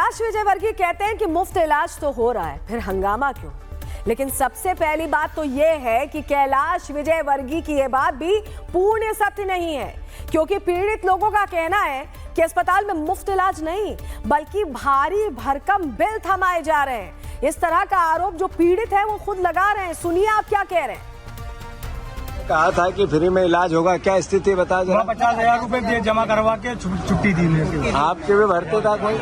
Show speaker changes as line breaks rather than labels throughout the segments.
कैलाश विजयवर्गीय कहते हैं कि मुफ्त इलाज तो हो रहा है, फिर हंगामा क्यों? लेकिन सबसे पहली बात तो यह है कि कैलाश विजयवर्गीय की यह बात भी पूर्ण सत्य नहीं है, क्योंकि पीड़ित लोगों का कहना है कि अस्पताल में मुफ्त इलाज नहीं बल्कि भारी भरकम बिल थमाए जा रहे हैं। इस तरह का आरोप जो पीड़ित है वो खुद लगा रहे हैं। सुनिए आप क्या कह रहे हैं।
कहा था कि फ्री में इलाज होगा, क्या स्थिति बता जरा।
50,000 रुपए जमा करवा के छुट्टी दी मेरे।
आपके भी भरते था कोई?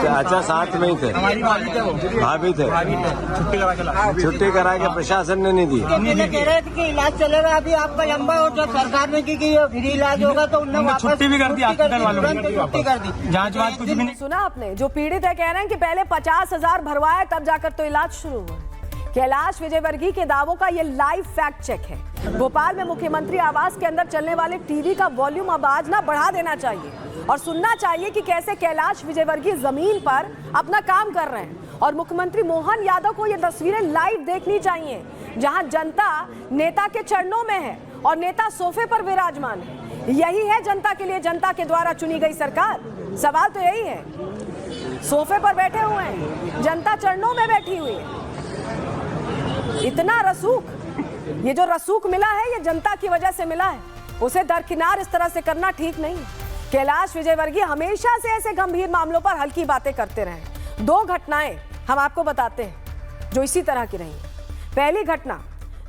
अच्छा, साथ में ही थे,
हमारी भाभी थे, वो
भाभी थे। छुट्टी करा के प्रशासन ने नहीं दी।
कह रहे थे कि इलाज चलेगा अभी आपका लंबा, और जब सरकार ने की कि फ्री इलाज होगा तो उन्होंने
छुट्टी भी कर दी, हॉस्पिटल वालों ने
छुट्टी कर दी।
जांच वाच कुछ भी नहीं।
सुना आपने, जो पीड़ित है कह रहे हैं कि पहले 50,000 भरवाए तब जाकर तो इलाज शुरू हुआ। कैलाश विजयवर्गीय के दावों का ये लाइव फैक्ट चेक है। भोपाल में मुख्यमंत्री आवास के अंदर चलने वाले टीवी का वॉल्यूम अब आज ना बढ़ा देना चाहिए और सुनना चाहिए कि कैसे कैलाश विजयवर्गीय जमीन पर अपना काम कर रहे हैं। और मुख्यमंत्री मोहन यादव को ये तस्वीरें लाइव देखनी चाहिए, जहां जनता नेता के चरणों में है और नेता सोफे पर विराजमान है। यही है जनता के लिए जनता के द्वारा चुनी गई सरकार। सवाल तो यही है, सोफे पर बैठे हुए हैं, जनता चरणों में बैठी हुई है। इतना रसूख, ये जो रसूख मिला है ये जनता की वजह से मिला है, उसे दरकिनार इस तरह से करना ठीक नहीं। कैलाश विजयवर्गीय हमेशा से ऐसे गंभीर मामलों पर हल्की बातें करते रहे। 2 घटनाएं हम आपको बताते हैं जो इसी तरह की रही। पहली घटना,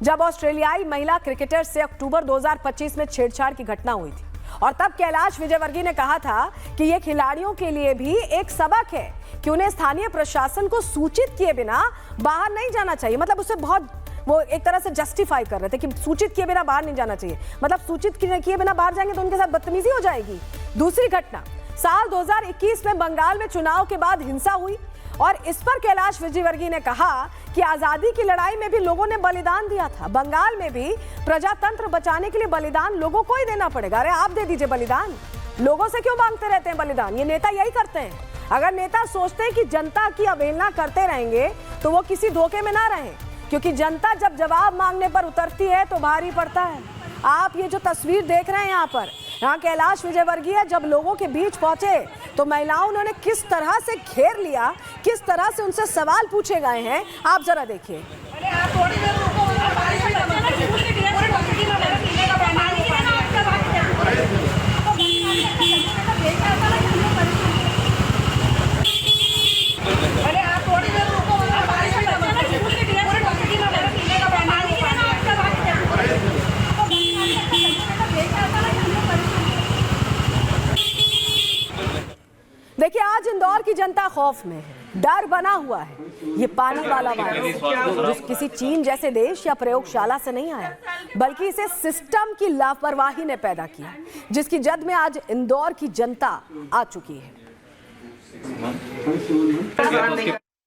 जब ऑस्ट्रेलियाई महिला क्रिकेटर से अक्टूबर 2025 में छेड़छाड़ की घटना हुई थी और तब कैलाश विजयवर्गीय ने कहा था कि यह खिलाड़ियों के लिए भी एक सबक है कि उन्हें स्थानीय प्रशासन को सूचित किए बिना बाहर नहीं जाना चाहिए। मतलब उसे बहुत वो एक तरह से जस्टिफाई कर रहे थे कि सूचित किए बिना बाहर नहीं जाना चाहिए, मतलब सूचित किए बिना बाहर जाएंगे तो उनके साथ बदतमीजी हो जाएगी। दूसरी घटना, साल 2021 में बंगाल में चुनाव के बाद हिंसा हुई और इस पर कैलाश विजयवर्गीय ने कहा कि आजादी की लड़ाई में भी लोगों ने बलिदान दिया था, बंगाल में भी प्रजातंत्र बचाने के लिए बलिदान लोगों को ही देना पड़ेगा। अरे आप दे दीजिए बलिदान, लोगों से क्यों मांगते रहते हैं बलिदान? ये नेता यही करते हैं। अगर नेता सोचते हैं कि जनता की अवहेलना करते रहेंगे तो वो किसी धोखे में ना रहें, क्योंकि जनता जब जवाब मांगने पर उतरती है तो भारी पड़ता है। आप ये जो तस्वीर देख रहे हैं यहाँ कैलाश विजयवर्गीय जब लोगों के बीच पहुंचे तो महिलाओं उन्होंने किस तरह से घेर लिया, किस तरह से उनसे सवाल पूछे गए हैं, आप जरा देखिए। देखिए, आज इंदौर की जनता खौफ में है, डर बना हुआ है। ये पानी वाला वायरस जो किसी चीन जैसे देश या प्रयोगशाला से नहीं आया, बल्कि इसे सिस्टम की लापरवाही ने पैदा किया, जिसकी जद में आज इंदौर की जनता आ चुकी है।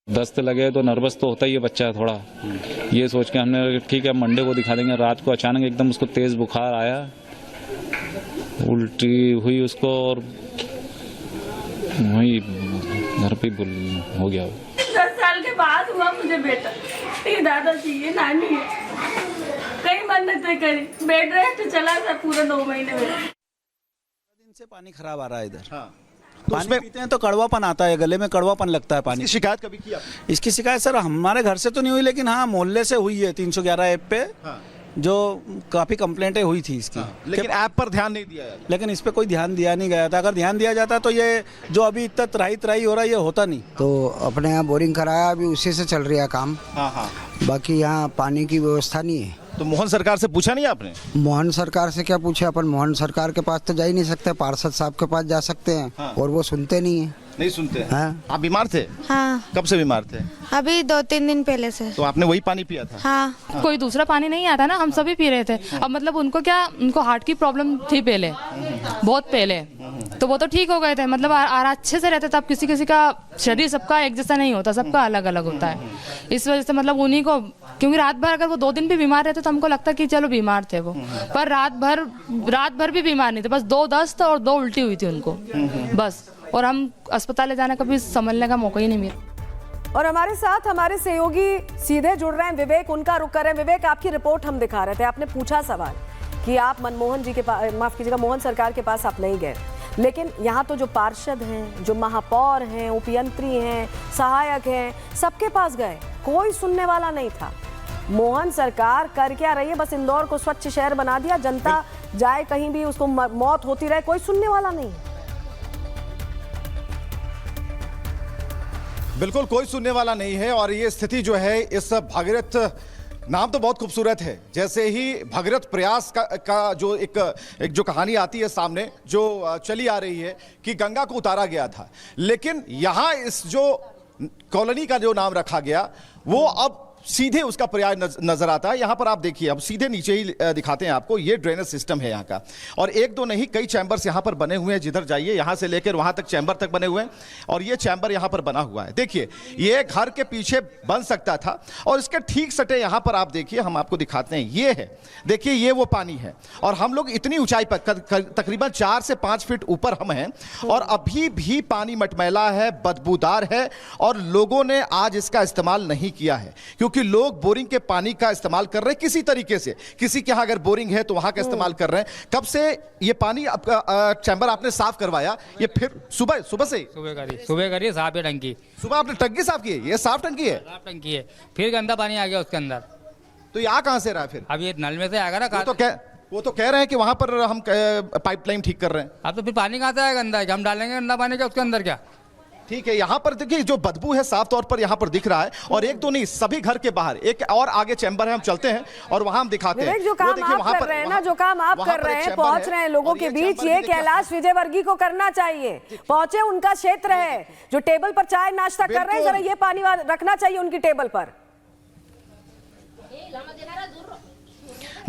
दस्त लगे तो नर्वस तो होता ही है बच्चा थोड़ा, ये सोच के हमने ठीक है मंडे को दिखा देंगे। रात को अचानक एकदम उसको तेज बुखार आया, उल्टी हुई उसको और वही घर पे हो गया।
10 साल के बाद हुआ मुझे बेटा। ये दादाजी ये नानी है, कई मन्नतें करी, बेड रेस्ट चला था पूरा 2 महीने में।
दिन से पानी खराब आ रहा है इधर।
हाँ।
तो पानी पीते हैं तो कड़वापन आता है, गले में कड़वापन लगता है पानी।
इसकी शिकायत कभी की आपने?
इसकी शिकायत सर हमारे घर से तो नहीं हुई, लेकिन हाँ मोहल्ले से हुई है। 311 ऐप पे
हाँ।
जो काफी कंप्लेंटें हुई थी इसकी।
हाँ। लेकिन ऐप पर ध्यान नहीं दिया जाता।
लेकिन इस पे कोई ध्यान दिया नहीं गया था। अगर ध्यान दिया जाता तो ये जो अभी इतना त्राही हो रहा है ये होता नहीं।
तो अपने यहाँ बोरिंग कराया, अभी उसी से चल रहा है काम।
हाँ हाँ।
बाकी यहाँ पानी की व्यवस्था नहीं है।
तो मोहन सरकार से पूछा नहीं आपने?
मोहन सरकार से क्या पूछे, अपन मोहन सरकार के पास तो जा ही नहीं सकते, पार्षद साहब के पास जा सकते हैं।
हाँ।
और वो सुनते नहीं है।
नहीं सुनते हैं।
हाँ।
आप बीमार थे?
हाँ।
कब से बीमार थे?
अभी 2-3 दिन पहले से।
तो आपने वही पानी पिया था?
हाँ।
कोई दूसरा पानी नहीं आता ना, हम सभी पी रहे थे। अब मतलब उनको क्या, उनको हार्ट की प्रॉब्लम थी पहले, बहुत पहले, तो वो तो ठीक हो गए थे, मतलब अच्छे से रहते थे। अब किसी किसी का शरीर सबका एक जैसा नहीं होता, सबका अलग अलग होता है। इस वजह से मतलब उन्हीं को, क्योंकि रात भर अगर वो 2 दिन भी बीमार रहते तो हमको लगता कि चलो बीमार थे वो, पर रात भर भी बीमार नहीं थे, बस 2 दस्त और 2 उल्टी हुई थी उनको बस। और हम अस्पताल ले जाने का भी संभलने का मौका ही नहीं मिला।
और हमारे साथ हमारे सहयोगी सीधे जुड़ रहे हैं, विवेक, उनका रुख कर रहे हैं। विवेक, आपकी रिपोर्ट हम दिखा रहे थे, आपने पूछा सवाल कि आप मनमोहन जी के पास, माफ कीजिएगा, मोहन सरकार के पास आप नहीं गए, लेकिन यहाँ तो जो पार्षद हैं, जो महापौर हैं, उपयंत्री हैं, सहायक हैं, सबके पास गए, कोई सुनने वाला नहीं था। मोहन सरकार कर क्या रही है? बस इंदौर को स्वच्छ शहर बना दिया, जनता जाए कहीं भी उसको मौत होती रहे, कोई सुनने वाला नहीं।
बिल्कुल कोई सुनने वाला नहीं है। और ये स्थिति जो है इस भागीरथ, नाम तो बहुत खूबसूरत है, जैसे ही भागीरथ प्रयास का जो एक जो कहानी आती है सामने, जो चली आ रही है कि गंगा को उतारा गया था, लेकिन यहाँ इस जो कॉलोनी का जो नाम रखा गया वो अब सीधे उसका पर्याय नजर आता है। यहां पर आप देखिए, अब सीधे नीचे ही दिखाते हैं आपको, ये ड्रेनेज सिस्टम है यहाँ का। और एक दो नहीं, कई चैम्बर्स यहाँ पर बने हुए हैं, जिधर जाइए यहां से लेकर वहां तक चैम्बर तक बने हुए हैं। और ये चैम्बर यहाँ पर बना हुआ है, देखिए ये घर के पीछे बन सकता था। और इसके ठीक सटे यहाँ पर आप देखिए, हम आपको दिखाते हैं, ये है, देखिए ये वो पानी है। और हम लोग इतनी ऊंचाई पर तकरीबन 4 से 5 फीट ऊपर हम हैं, और अभी भी पानी मटमैला है, बदबूदार है, और लोगों ने आज इसका इस्तेमाल नहीं किया है, क्योंकि लोग बोरिंग के पानी का इस्तेमाल कर रहे हैं किसी तरीके से। किसी के यहां अगर बोरिंग है तो वहां का इस्तेमाल कर रहे हैं। कब से ये पानी चैम्बर आपने साफ करवाया? ये फिर सुबह से
सुबह करिए साफ है टंकी।
सुबह आपने टंकी साफ की है? ये साफ टंकी है?
साफ टंकी है, फिर गंदा पानी आ गया उसके अंदर।
तो ये आ कहां से रहा है फिर?
अब ये नल में से आएगा ना।
वो तो कह रहे हैं कि वहां पर हम पाइपलाइन ठीक कर रहे हैं।
अब तो फिर पानी कहां से आएगा गंदा? हम डालेंगे गंदा पानी का उसके अंदर क्या?
ठीक है, यहाँ पर देखिए जो बदबू है साफ तौर पर यहाँ पर दिख रहा है। और एक तो नहीं, सभी घर के बाहर एक और आगे चैम्बर है, हम चलते हैं और वहां हम दिखाते हैं।
जो काम आप कर रहे हैं ना, जो काम आप कर रहे हैं, पहुंच रहे हैं लोगों के बीच, ये कैलाश विजयवर्गीय को करना चाहिए। पहुंचे, उनका क्षेत्र है, जो टेबल पर चाय नाश्ता कर रहे हैं, जरा ये पानी रखना चाहिए उनकी टेबल पर।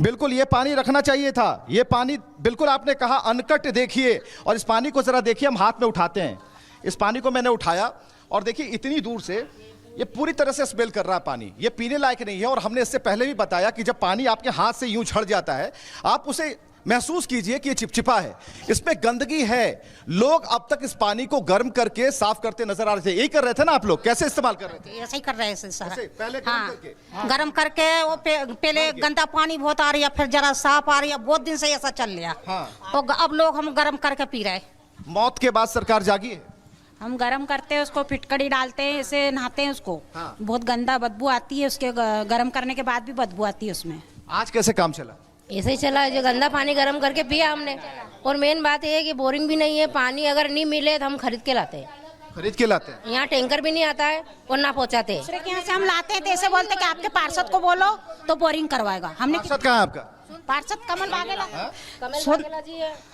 बिल्कुल ये पानी रखना चाहिए था। ये पानी बिल्कुल आपने कहा अनकट देखिए, और इस पानी को जरा देखिए, हम हाथ में उठाते हैं। इस पानी को मैंने उठाया और देखिए इतनी दूर से ये पूरी तरह से स्मेल कर रहा है पानी। ये पीने लायक नहीं है। और हमने इससे पहले भी बताया कि जब पानी आपके हाथ से यूं झड़ जाता है, आप उसे महसूस कीजिए कि ये चिपचिपा है, इसमें गंदगी है। लोग अब तक इस पानी को गर्म करके साफ करते नजर आ रहे थे। यही कर रहे थे ना आप लोग? कैसे इस्तेमाल कर रहे थे?
ऐसे ही कर रहे हैं सर।
पहले
गर्म करके वो पहले गंदा पानी बहुत आ रही है, फिर जरा साफ आ रही है। बहुत दिन से ऐसा चल रहा। तो अब लोग हम गर्म करके पी रहे हैं।
मौत के बाद सरकार जागी है।
हम गरम करते हैं उसको, फिटकड़ी डालते हैं, ऐसे नहाते हैं उसको। बहुत गंदा बदबू आती है उसके, गरम करने के बाद भी बदबू आती है उसमें।
आज कैसे काम चला?
ऐसे ही चला, जो गंदा पानी गरम करके पिया हमने। और मेन बात ये है कि बोरिंग भी नहीं है, पानी अगर नहीं मिले तो हम खरीद के लाते हैं।
खरीद के लाते हैं?
यहाँ टैंकर भी नहीं आता है और ना पहुँचाते।
दूसरे के यहाँ से हम लाते हैं तो ऐसे बोलते हैं कि आपके पार्षद को बोलो तो बोरिंग करवाएगा। हमने
पार्षद कहाँ है आपका?
पार्षद कमल बागेला।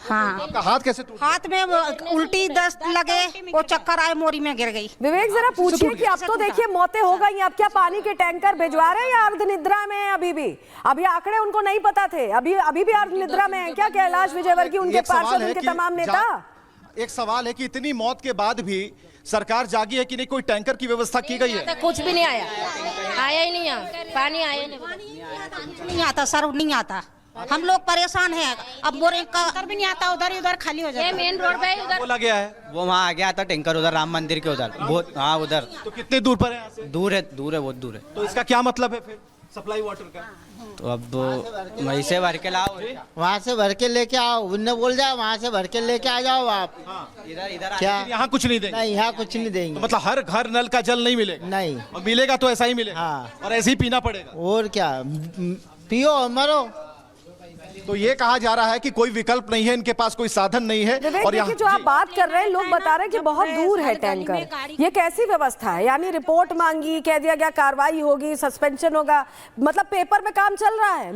हाँ, आपका हाथ कैसे टूटा?
हाथ में उल्टी दस्त लगे, वो चक्कर आए, मोरी में गिर गई।
विवेक जरा पूछिए कि अब तो देखिए मौतें हो गई, अब क्या पानी के टैंकर भिजवा रहे हैं या अर्ध निद्रा में है अभी भी? अभी आंकड़े उनको नहीं पता थे, अभी भी अर्ध निद्रा में है क्या कैलाश विजयवर्गीय, उनके पार्षद, उनके तमाम नेता?
एक सवाल है कि इतनी मौत के बाद भी सरकार जागी है कि नहीं? कोई टैंकर की व्यवस्था की गई है?
कुछ भी नहीं आया ही नहीं, यहाँ पानी आया
नहीं आता सर, नहीं आता। हम लोग परेशान हैं। अब बोरिंग का
भी नहीं आता, उधर ही उधर खाली हो जाता है।
मेन रोड पे उधर
बोला गया है,
वो वहाँ आ गया था टैंकर, उधर राम मंदिर के उधर बहुत। हाँ उधर।
तो कितने दूर पर है यहाँ से?
दूर है बहुत दूर है।
तो इसका क्या मतलब है फिर सप्लाई वाटर का?
तो अब वहीं से भर के लाओ,
वहाँ से भर के लेके आओ। उनने बोल जाए वहाँ से भर के लेके आ जाओ आप।
इधर
क्या
यहाँ कुछ नहीं देंगे?
नहीं, यहाँ कुछ नहीं देंगे।
तो मतलब हर घर नल का जल नहीं मिलेगा?
नहीं,
और मिलेगा तो ऐसा ही मिलेगा।
हाँ।
और ऐसे ही पीना पड़ेगा।
और क्या, पियो मरो।
तो ये कहा जा रहा है कि कोई विकल्प नहीं है, इनके पास कोई साधन नहीं है।
और देखिए जो आप बात कर रहे हैं, लोग बता रहे हैं कि बहुत दूर है टैंकर। ये कैसी व्यवस्था है? यानी रिपोर्ट मांगी, कह दिया गया कार्रवाई होगी, सस्पेंशन होगा, मतलब पेपर में काम चल रहा है।